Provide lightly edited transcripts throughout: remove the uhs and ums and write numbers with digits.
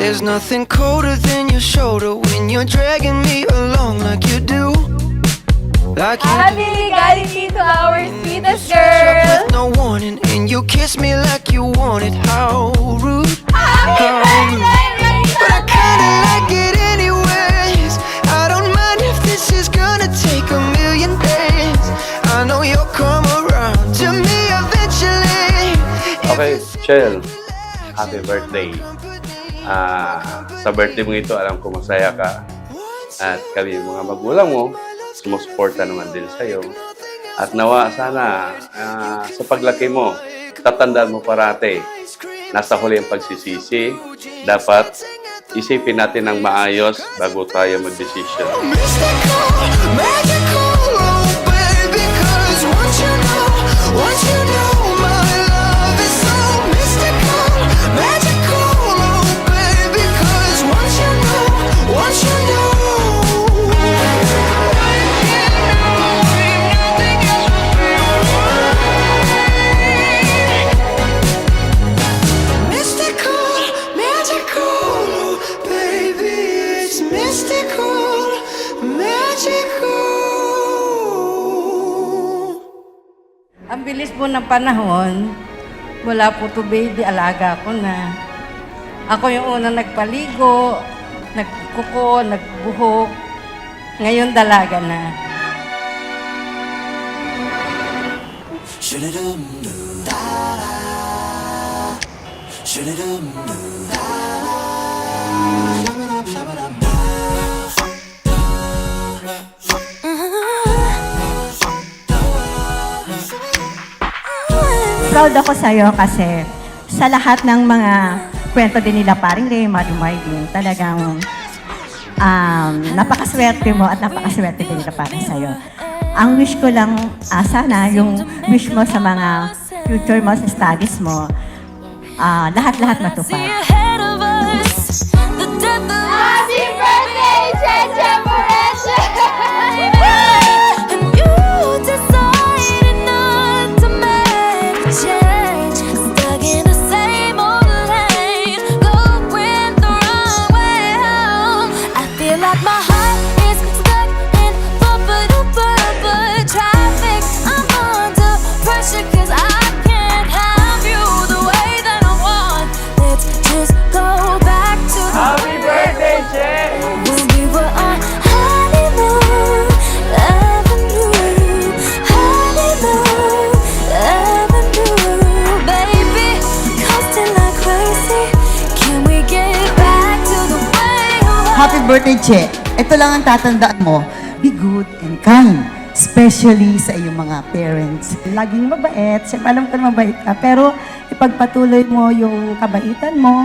There's nothing colder than your shoulder when you're dragging me along like you do. Like you Happy galing to our sweetest Shut girl. with no warning, and you kiss me like you want it. How rude! Happy birthday, But I kinda like it anyways. I don't mind if this is gonna take a million days. I know you'll come around to me eventually. Okay, Shell, happy birthday. Sa birthday mo ito, alam ko masaya ka. At kami, mga magulang mo, sumusuporta naman din sa'yo. At nawa, sana, sa paglaki mo, tatandaan mo parati. Nasa huli ang pagsisisi. Dapat isipin natin ng maayos bago tayo mag-desisyon. Mystical, magical, oh baby, 'cause once you know my love is so mystical, magical, oh baby, 'cause once you know. Mystical, magical, oh baby, it's mystical, magical. Ang bilis po ng panahon, mula po to baby, alaga ko na. Ako yung unang nagpaligo, nagkuko, nagbuhok. Ngayon dalaga na. Proud ako sa'yo kasi sa lahat ng mga kwento din nila paring Ray, Marie Marlene, talagang napakaswerte mo at napakaswerte din nila para sa'yo. Ang wish ko lang, sana yung wish mo sa mga future mo, sa studies mo, lahat-lahat matupad. Happy birthday, Cheche Moreche! Happy birthday, Che. Ito lang ang tatandaan mo. Be good and kind. Especially sa iyong mga parents. Laging mabait. Siyempre, alam ko na mabait ka. Pero ipagpatuloy mo yung kabaitan mo.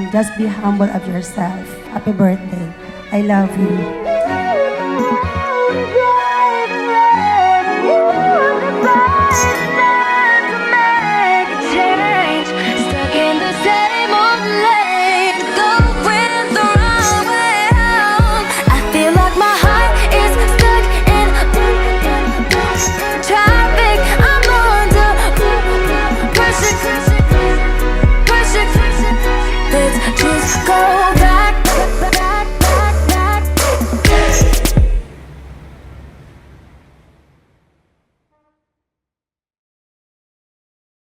Just be humble of yourself. Happy birthday. I love you.